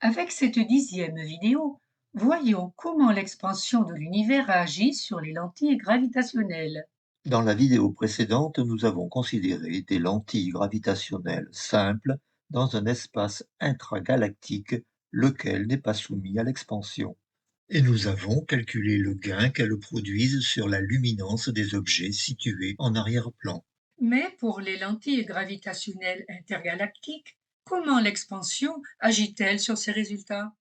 Avec cette 10e vidéo, voyons comment l'expansion de l'univers agit sur les lentilles gravitationnelles. Dans la vidéo précédente, nous avons considéré des lentilles gravitationnelles simples dans un espace intragalactique, lequel n'est pas soumis à l'expansion. Et nous avons calculé le gain qu'elles produisent sur la luminance des objets situés en arrière-plan. Mais pour les lentilles gravitationnelles intergalactiques, comment l'expansion agit-elle sur ces résultats?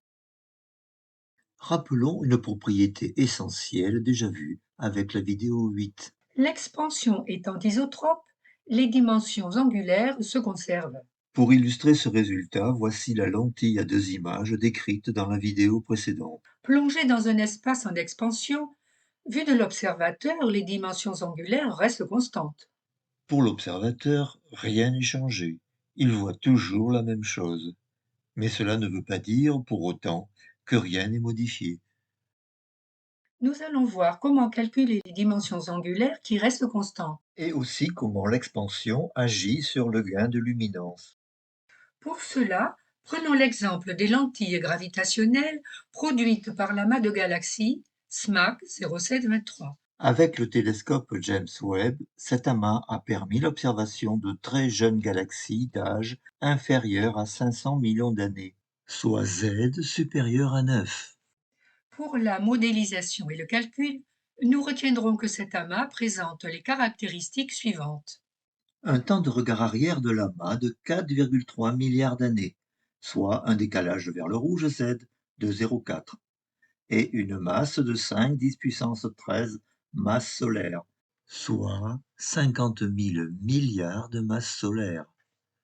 Rappelons une propriété essentielle déjà vue avec la vidéo 8. L'expansion étant isotrope, les dimensions angulaires se conservent. Pour illustrer ce résultat, voici la lentille à deux images décrite dans la vidéo précédente. Plongée dans un espace en expansion, vue de l'observateur, les dimensions angulaires restent constantes. Pour l'observateur, rien n'est changé. Il voit toujours la même chose. Mais cela ne veut pas dire, pour autant, que rien n'est modifié. Nous allons voir comment calculer les dimensions angulaires qui restent constantes. Et aussi comment l'expansion agit sur le gain de luminance. Pour cela, prenons l'exemple des lentilles gravitationnelles produites par l'amas de galaxies SMAC 0723. Avec le télescope James Webb, cet amas a permis l'observation de très jeunes galaxies d'âge inférieur à 500 millions d'années, soit Z supérieur à 9. Pour la modélisation et le calcul, nous retiendrons que cet amas présente les caractéristiques suivantes. Un temps de regard arrière de l'amas de 4,3 milliards d'années, soit un décalage vers le rouge Z de 0,4, et une masse de 5 10 puissance 13 masses solaires, soit 50 000 milliards de masses solaires.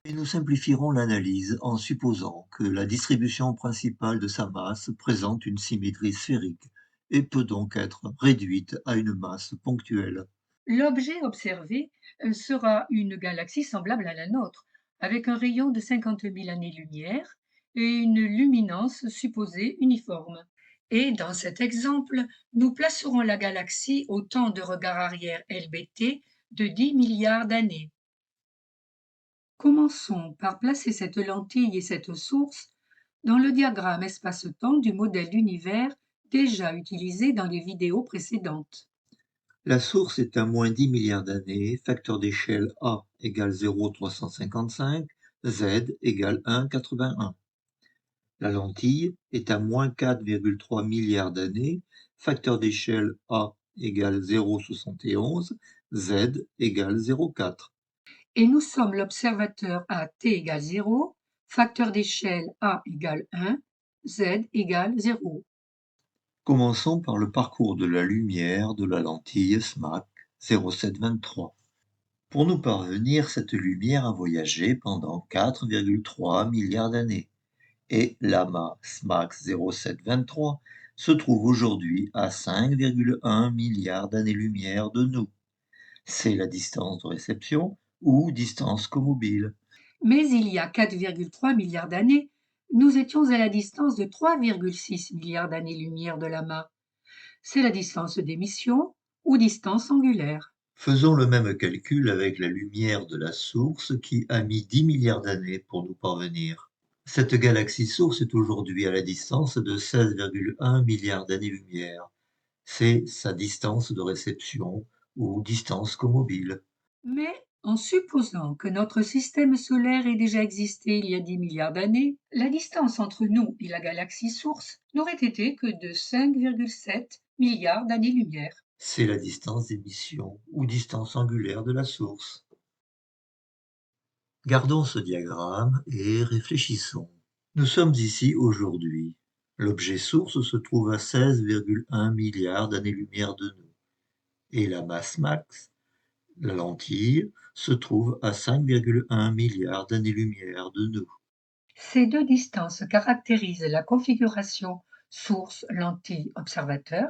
Et nous simplifierons l'analyse en supposant que la distribution principale de sa masse présente une symétrie sphérique et peut donc être réduite à une masse ponctuelle. L'objet observé sera une galaxie semblable à la nôtre, avec un rayon de 50 000 années-lumière et une luminance supposée uniforme. Et dans cet exemple, nous placerons la galaxie au temps de regard arrière LBT de 10 milliards d'années. Commençons par placer cette lentille et cette source dans le diagramme espace-temps du modèle d'univers déjà utilisé dans les vidéos précédentes. La source est à moins 10 milliards d'années, facteur d'échelle A égale 0,355, Z égale 1,81. La lentille est à moins 4,3 milliards d'années, facteur d'échelle A égale 0,71, Z égale 0,4. Et nous sommes l'observateur à t égale 0, facteur d'échelle a égale 1, z égale 0. Commençons par le parcours de la lumière de la lentille SMAC 0723. Pour nous parvenir, cette lumière a voyagé pendant 4,3 milliards d'années. Et l'amas SMAC 0723 se trouve aujourd'hui à 5,1 milliards d'années-lumière de nous. C'est la distance de réception ou distance comobile. Mais il y a 4,3 milliards d'années, nous étions à la distance de 3,6 milliards d'années-lumière de l'amas. C'est la distance d'émission ou distance angulaire. Faisons le même calcul avec la lumière de la source qui a mis 10 milliards d'années pour nous parvenir. Cette galaxie source est aujourd'hui à la distance de 16,1 milliards d'années-lumière. C'est sa distance de réception ou distance comobile. Mais en supposant que notre système solaire ait déjà existé il y a 10 milliards d'années, la distance entre nous et la galaxie source n'aurait été que de 5,7 milliards d'années-lumière. C'est la distance d'émission ou distance angulaire de la source. Gardons ce diagramme et réfléchissons. Nous sommes ici aujourd'hui. L'objet source se trouve à 16,1 milliards d'années-lumière de nous. Et la masse max, la lentille, se trouve à 5,1 milliards d'années-lumière de nous. Ces deux distances caractérisent la configuration source-lentille-observateur,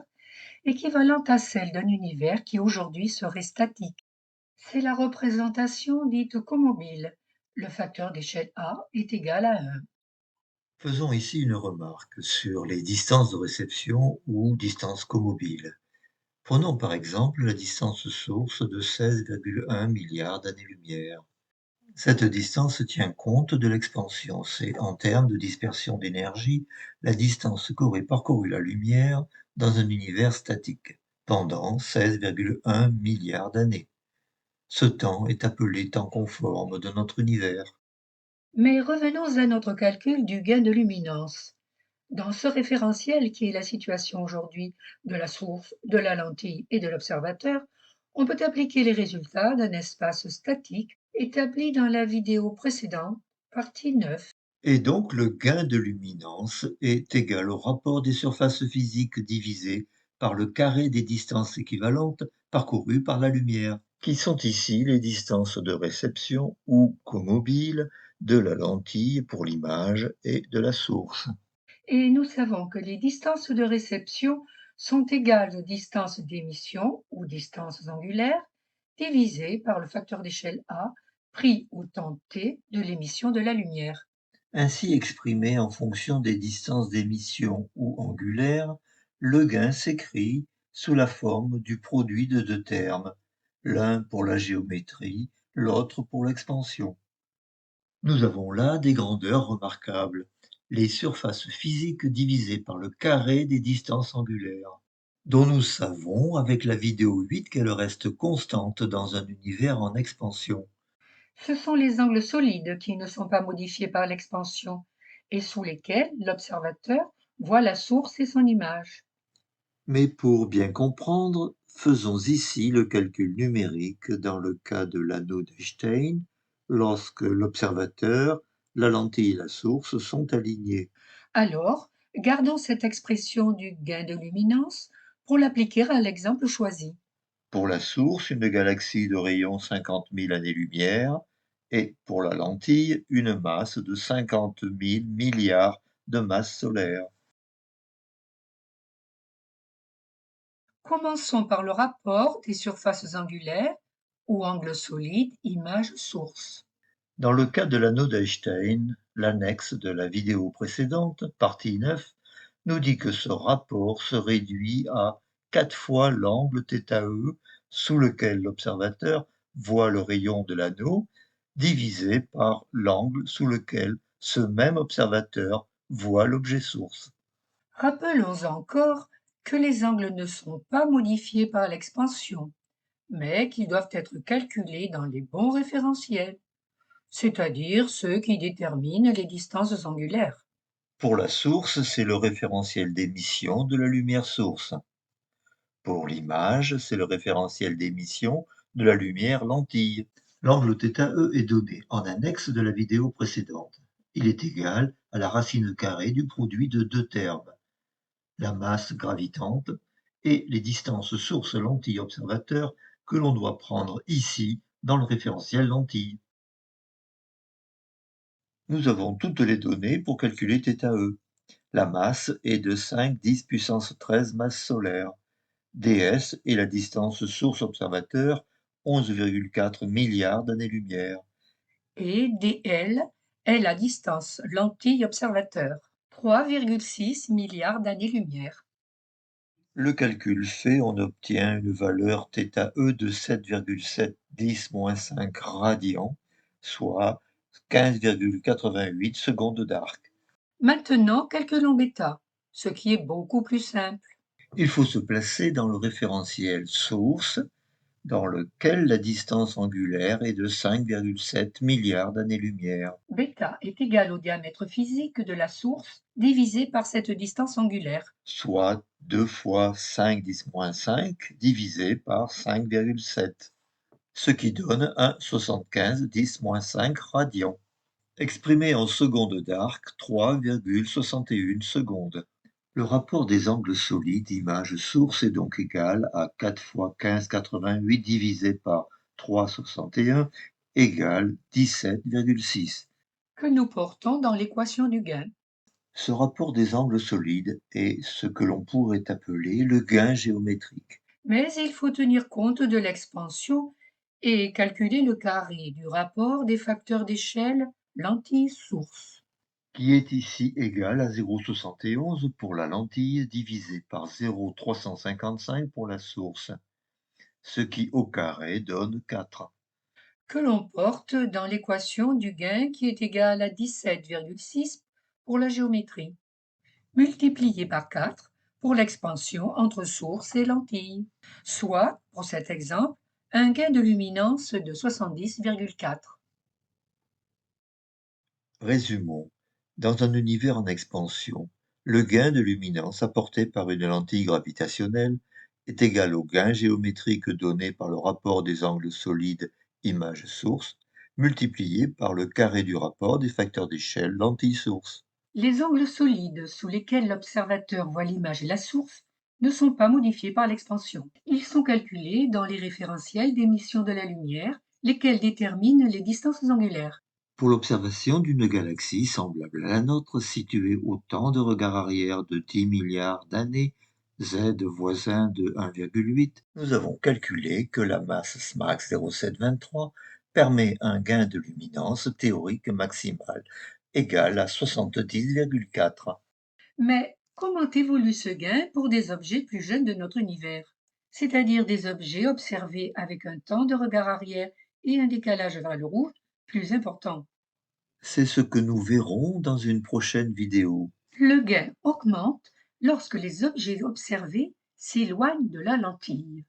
équivalente à celle d'un univers qui aujourd'hui serait statique. C'est la représentation dite comobile. Le facteur d'échelle A est égal à 1. Faisons ici une remarque sur les distances de réception ou distances comobiles. Prenons par exemple la distance source de 16,1 milliards d'années-lumière. Cette distance tient compte de l'expansion. C'est en termes de dispersion d'énergie la distance qu'aurait parcouru la lumière dans un univers statique pendant 16,1 milliards d'années. Ce temps est appelé temps conforme de notre univers. Mais revenons à notre calcul du gain de luminance. Dans ce référentiel qui est la situation aujourd'hui de la source, de la lentille et de l'observateur, on peut appliquer les résultats d'un espace statique établi dans la vidéo précédente, partie 9. Et donc le gain de luminance est égal au rapport des surfaces physiques divisé par le carré des distances équivalentes parcourues par la lumière, qui sont ici les distances de réception ou commobile de la lentille pour l'image et de la source. Et nous savons que les distances de réception sont égales aux distances d'émission ou distances angulaires divisées par le facteur d'échelle A pris au temps t de l'émission de la lumière. Ainsi exprimé en fonction des distances d'émission ou angulaires, le gain s'écrit sous la forme du produit de deux termes, l'un pour la géométrie, l'autre pour l'expansion. Nous avons là des grandeurs remarquables, les surfaces physiques divisées par le carré des distances angulaires, dont nous savons avec la vidéo 8 qu'elles restent constantes dans un univers en expansion. Ce sont les angles solides qui ne sont pas modifiés par l'expansion et sous lesquels l'observateur voit la source et son image. Mais pour bien comprendre, faisons ici le calcul numérique dans le cas de l'anneau d'Einstein, lorsque l'observateur, la lentille et la source sont alignés. Alors, gardons cette expression du gain de luminance pour l'appliquer à l'exemple choisi. Pour la source, une galaxie de rayon 50 000 années-lumière, et pour la lentille, une masse de 50 000 milliards de masses solaires. Commençons par le rapport des surfaces angulaires ou angles solides image source. Dans le cas de l'anneau d'Einstein, l'annexe de la vidéo précédente, partie 9, nous dit que ce rapport se réduit à 4 fois l'angle θe sous lequel l'observateur voit le rayon de l'anneau, divisé par l'angle sous lequel ce même observateur voit l'objet source. Rappelons encore que les angles ne sont pas modifiés par l'expansion, mais qu'ils doivent être calculés dans les bons référentiels, c'est-à-dire ceux qui déterminent les distances angulaires. Pour la source, c'est le référentiel d'émission de la lumière source. Pour l'image, c'est le référentiel d'émission de la lumière lentille. L'angle θe est donné en annexe de la vidéo précédente. Il est égal à la racine carrée du produit de deux termes, la masse gravitante et les distances source lentille observateur que l'on doit prendre ici dans le référentiel lentille. Nous avons toutes les données pour calculer θe. La masse est de 5 10 puissance 13 masses solaires. ds est la distance source-observateur, 11,4 milliards d'années-lumière. Et dl est la distance lentille-observateur, 3,6 milliards d'années-lumière. Le calcul fait, on obtient une valeur θe de 7,710-5 radians, soit 15,88 secondes d'arc. Maintenant, calculons bêta, ce qui est beaucoup plus simple. Il faut se placer dans le référentiel source, dans lequel la distance angulaire est de 5,7 milliards d'années-lumière. Bêta est égal au diamètre physique de la source divisé par cette distance angulaire. Soit 2 fois 5 10-5 divisé par 5,7, ce qui donne un 75 10-5 radians, exprimé en secondes d'arc, 3,61 secondes. Le rapport des angles solides image-source est donc égal à 4 fois 15,88 divisé par 3,61 égale 17,6. Que nous portons dans l'équation du gain. Ce rapport des angles solides est ce que l'on pourrait appeler le gain géométrique. Mais il faut tenir compte de l'expansion et calculer le carré du rapport des facteurs d'échelle lentille-source. Qui est ici égal à 0,71 pour la lentille divisé par 0,355 pour la source, ce qui au carré donne 4. que l'on porte dans l'équation du gain qui est égale à 17,6 pour la géométrie, multiplié par 4 pour l'expansion entre source et lentille, soit, pour cet exemple, un gain de luminance de 70,4. Résumons. Dans un univers en expansion, le gain de luminance apporté par une lentille gravitationnelle est égal au gain géométrique donné par le rapport des angles solides image-source multiplié par le carré du rapport des facteurs d'échelle lentille-source. Les angles solides sous lesquels l'observateur voit l'image et la source ne sont pas modifiés par l'expansion. Ils sont calculés dans les référentiels d'émission de la lumière, lesquels déterminent les distances angulaires. Pour l'observation d'une galaxie semblable à la nôtre située au temps de regard arrière de 10 milliards d'années, z voisin de 1,8, nous avons calculé que la masse SMAC 0723 permet un gain de luminance théorique maximal égal à 70,4. Mais comment évolue ce gain pour des objets plus jeunes de notre univers, c'est-à-dire des objets observés avec un temps de regard arrière et un décalage vers le rouge plus important? C'est ce que nous verrons dans une prochaine vidéo. Le gain augmente lorsque les objets observés s'éloignent de la lentille.